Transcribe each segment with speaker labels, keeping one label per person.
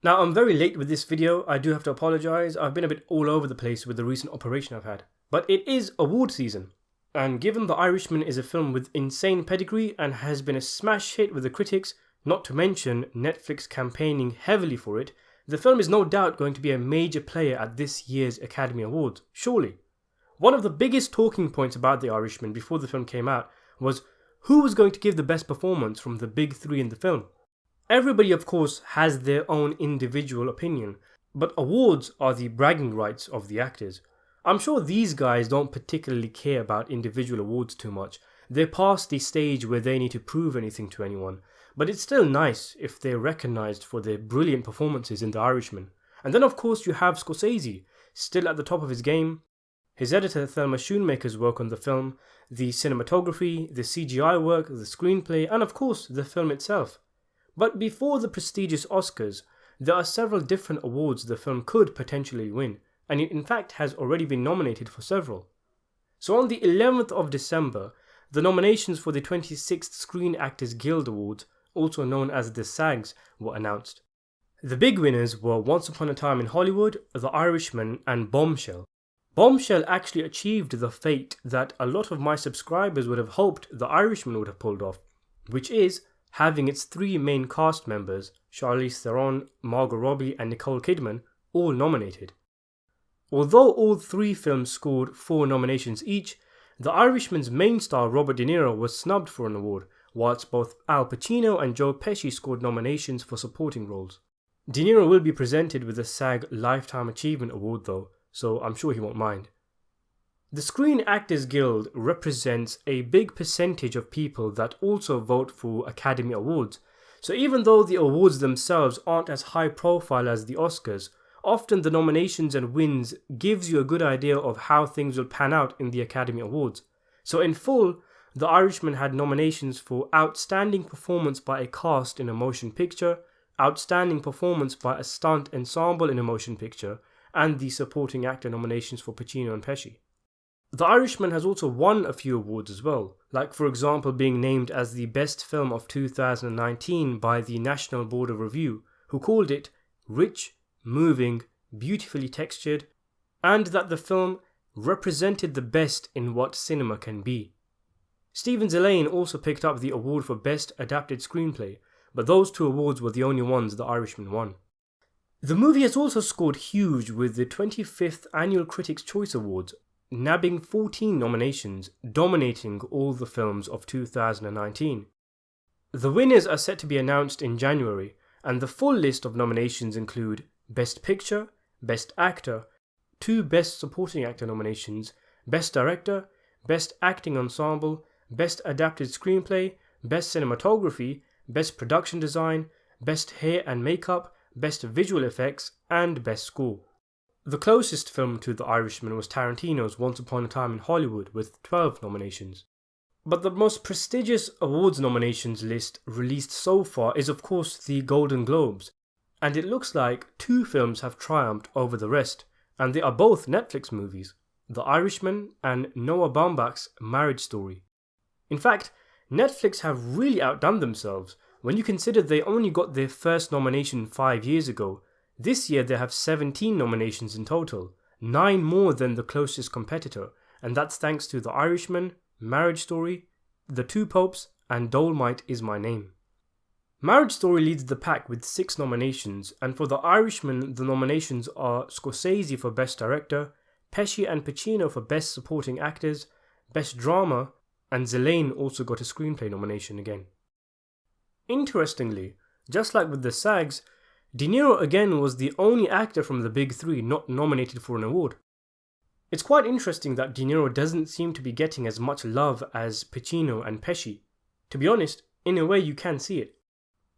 Speaker 1: Now, I'm very late with this video, I do have to apologise. I've been a bit all over the place with the recent operation I've had. But it is award season, and given The Irishman is a film with insane pedigree and has been a smash hit with the critics, not to mention Netflix campaigning heavily for it, the film is no doubt going to be a major player at this year's Academy Awards, surely. One of the biggest talking points about The Irishman before the film came out was who was going to give the best performance from the big three in the film. Everybody, of course, has their own individual opinion, but awards are the bragging rights of the actors. I'm sure these guys don't particularly care about individual awards too much. They're past the stage where they need to prove anything to anyone, but it's still nice if they're recognised for their brilliant performances in The Irishman. And then of course you have Scorsese, still at the top of his game. His editor Thelma Schoonmaker's work on the film, the cinematography, the CGI work, the screenplay, and of course the film itself. But before the prestigious Oscars, there are several different awards the film could potentially win, and it in fact has already been nominated for several. So on the 11th of December, the nominations for the 26th Screen Actors Guild Awards, also known as the SAGs, were announced. The big winners were Once Upon a Time in Hollywood, The Irishman, and Bombshell. Bombshell actually achieved the fate that a lot of my subscribers would have hoped The Irishman would have pulled off, which is having its three main cast members, Charlize Theron, Margot Robbie and Nicole Kidman, all nominated. Although all three films scored 4 nominations each, The Irishman's main star Robert De Niro was snubbed for an award, whilst both Al Pacino and Joe Pesci scored nominations for supporting roles. De Niro will be presented with the SAG Lifetime Achievement Award though, so I'm sure he won't mind. The Screen Actors Guild represents a big percentage of people that also vote for Academy Awards, so even though the awards themselves aren't as high profile as the Oscars, often the nominations and wins gives you a good idea of how things will pan out in the Academy Awards. So in full, The Irishman had nominations for Outstanding Performance by a Cast in a Motion Picture, Outstanding Performance by a Stunt Ensemble in a Motion Picture, and the Supporting Actor nominations for Pacino and Pesci. The Irishman has also won a few awards as well, like for example being named as the best film of 2019 by the National Board of Review, who called it rich, moving, beautifully textured, and that the film represented the best in what cinema can be. Stephen Zellane also picked up the award for Best Adapted Screenplay, but those 2 awards were the only ones The Irishman won. The movie has also scored huge with the 25th Annual Critics' Choice Awards, nabbing 14 nominations, dominating all the films of 2019. The winners are set to be announced in January, and the full list of nominations include Best Picture, Best Actor, 2 Best Supporting Actor nominations, Best Director, Best Acting Ensemble, Best Adapted Screenplay, Best Cinematography, Best Production Design, Best Hair and Makeup, Best Visual Effects, and Best Score. The closest film to The Irishman was Tarantino's Once Upon a Time in Hollywood with 12 nominations. But the most prestigious awards nominations list released so far is of course the Golden Globes, and it looks like 2 films have triumphed over the rest, and they are both Netflix movies, The Irishman and Noah Baumbach's Marriage Story. In fact, Netflix have really outdone themselves. When you consider they only got their first nomination 5 years ago, this year they have 17 nominations in total, 9 more than the closest competitor, and that's thanks to The Irishman, Marriage Story, The Two Popes, and Dolomite Is My Name. Marriage Story leads the pack with 6 nominations, and for The Irishman the nominations are Scorsese for Best Director, Pesci and Pacino for Best Supporting Actors, Best Drama, and Zellane also got a screenplay nomination again. Interestingly, just like with the SAGs, De Niro again was the only actor from the big 3 not nominated for an award. It's quite interesting that De Niro doesn't seem to be getting as much love as Pacino and Pesci. To be honest, in a way you can see it.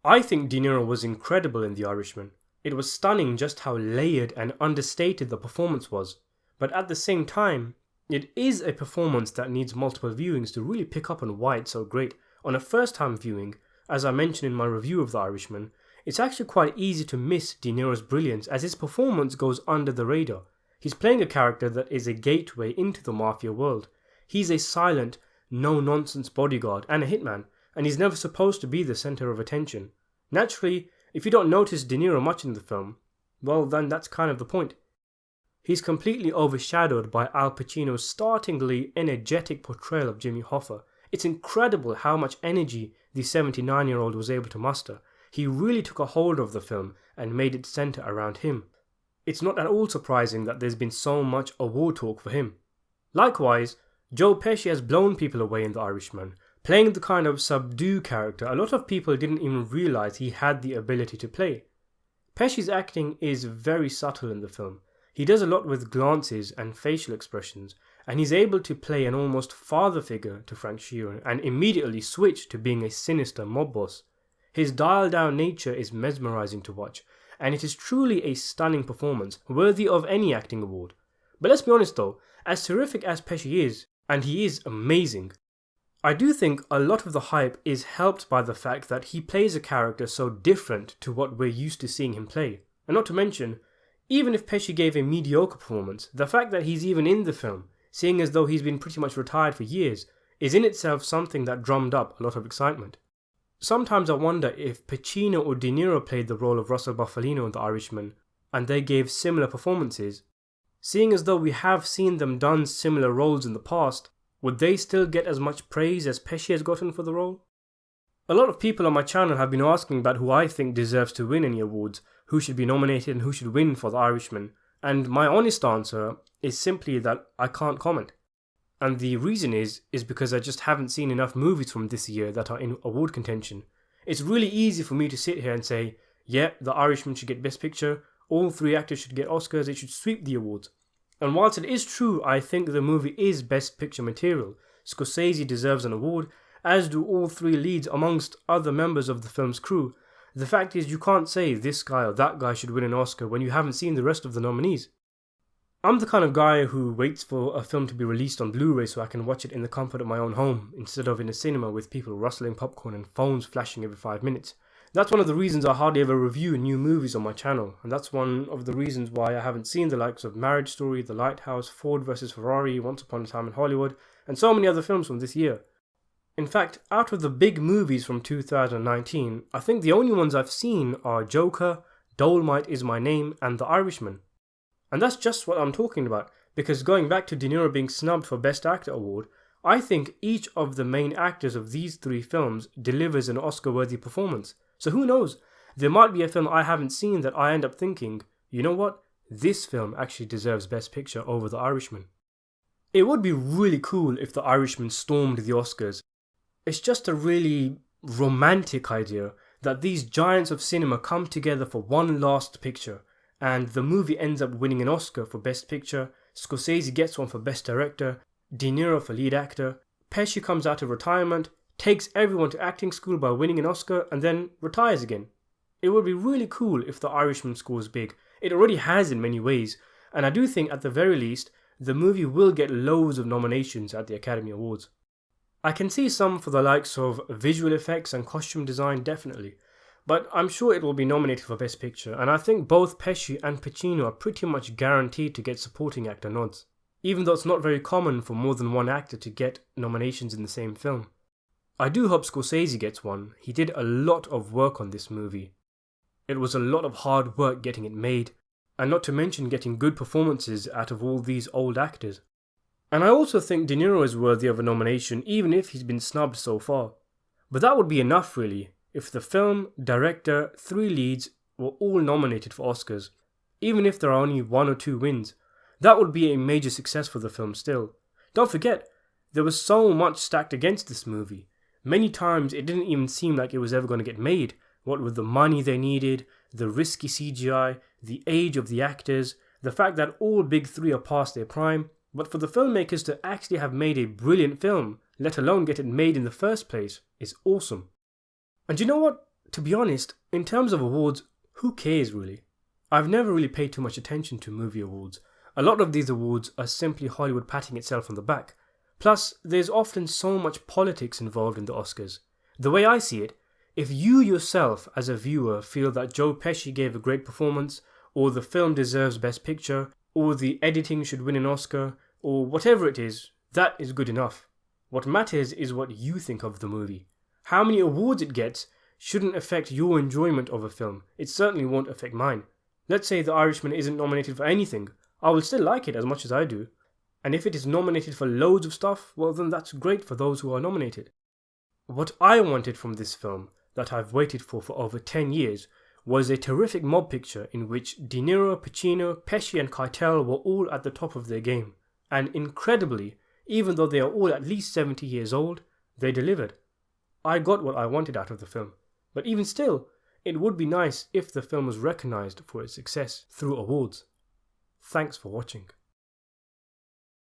Speaker 1: I think De Niro was incredible in The Irishman. It was stunning just how layered and understated the performance was, but at the same time, it is a performance that needs multiple viewings to really pick up on why it's so great. On a first time viewing, as I mentioned in my review of The Irishman, it's actually quite easy to miss De Niro's brilliance as his performance goes under the radar. He's playing a character that is a gateway into the mafia world. He's a silent, no-nonsense bodyguard and a hitman, and he's never supposed to be the centre of attention. Naturally, if you don't notice De Niro much in the film, well then that's kind of the point. He's completely overshadowed by Al Pacino's startlingly energetic portrayal of Jimmy Hoffa. It's incredible how much energy the 79-year-old was able to muster. He really took a hold of the film and made it centre around him. It's not at all surprising that there's been so much award talk for him. Likewise, Joe Pesci has blown people away in The Irishman, playing the kind of subdued character a lot of people didn't even realise he had the ability to play. Pesci's acting is very subtle in the film. He does a lot with glances and facial expressions, and he's able to play an almost father figure to Frank Sheeran and immediately switch to being a sinister mob boss. His dialed down nature is mesmerising to watch, and it is truly a stunning performance, worthy of any acting award. But let's be honest though, as terrific as Pesci is, and he is amazing, I do think a lot of the hype is helped by the fact that he plays a character so different to what we're used to seeing him play. And not to mention, even if Pesci gave a mediocre performance, the fact that he's even in the film, seeing as though he's been pretty much retired for years, is in itself something that drummed up a lot of excitement. Sometimes I wonder if Pacino or De Niro played the role of Russell Bufalino in The Irishman, and they gave similar performances. Seeing as though we have seen them done similar roles in the past, would they still get as much praise as Pesci has gotten for the role? A lot of people on my channel have been asking about who I think deserves to win any awards, who should be nominated and who should win for The Irishman, and my honest answer is simply that I can't comment. And the reason is because I just haven't seen enough movies from this year that are in award contention. It's really easy for me to sit here and say, yeah, The Irishman should get Best Picture, all three actors should get Oscars, it should sweep the awards. And whilst it is true I think the movie is Best Picture material, Scorsese deserves an award, as do all three leads amongst other members of the film's crew, the fact is you can't say this guy or that guy should win an Oscar when you haven't seen the rest of the nominees. I'm the kind of guy who waits for a film to be released on Blu-ray so I can watch it in the comfort of my own home, instead of in a cinema with people rustling popcorn and phones flashing every 5 minutes. That's one of the reasons I hardly ever review new movies on my channel, and that's one of the reasons why I haven't seen the likes of Marriage Story, The Lighthouse, Ford vs Ferrari, Once Upon a Time in Hollywood, and so many other films from this year. In fact, out of the big movies from 2019, I think the only ones I've seen are Joker, Dolomite Is My Name, and The Irishman. And that's just what I'm talking about, because going back to De Niro being snubbed for Best Actor award, I think each of the main actors of these three films delivers an Oscar-worthy performance. So who knows, there might be a film I haven't seen that I end up thinking, you know what, this film actually deserves Best Picture over The Irishman. It would be really cool if The Irishman stormed the Oscars. It's just a really romantic idea that these giants of cinema come together for one last picture, and the movie ends up winning an Oscar for Best Picture, Scorsese gets one for Best Director, De Niro for Lead Actor, Pesci comes out of retirement, takes everyone to acting school by winning an Oscar, and then retires again. It would be really cool if The Irishman scores big. It already has in many ways, and I do think at the very least, the movie will get loads of nominations at the Academy Awards. I can see some for the likes of visual effects and costume design, definitely, but I'm sure it will be nominated for Best Picture, and I think both Pesci and Pacino are pretty much guaranteed to get supporting actor nods, even though it's not very common for more than one actor to get nominations in the same film. I do hope Scorsese gets one. He did a lot of work on this movie. It was a lot of hard work getting it made, and not to mention getting good performances out of all these old actors. And I also think De Niro is worthy of a nomination even if he's been snubbed so far. But that would be enough really, if the film, director, three leads were all nominated for Oscars. Even if there are only 1 or 2 wins, that would be a major success for the film still. Don't forget, there was so much stacked against this movie. Many times it didn't even seem like it was ever going to get made, what with the money they needed, the risky CGI, the age of the actors, the fact that all big three are past their prime. But for the filmmakers to actually have made a brilliant film, let alone get it made in the first place, is awesome. And you know what? To be honest, in terms of awards, who cares really? I've never really paid too much attention to movie awards. A lot of these awards are simply Hollywood patting itself on the back. Plus, there's often so much politics involved in the Oscars. The way I see it, if you yourself as a viewer feel that Joe Pesci gave a great performance, or the film deserves Best Picture, or the editing should win an Oscar, or whatever it is, that is good enough. What matters is what you think of the movie. How many awards it gets shouldn't affect your enjoyment of a film. It certainly won't affect mine. Let's say The Irishman isn't nominated for anything. I will still like it as much as I do. And if it is nominated for loads of stuff, well then that's great for those who are nominated. What I wanted from this film, that I've waited for over 10 years, was a terrific mob picture in which De Niro, Pacino, Pesci and Keitel were all at the top of their game. And incredibly, even though they are all at least 70 years old, they delivered. I got what I wanted out of the film. But even still, it would be nice if the film was recognised for its success through awards. Thanks for watching.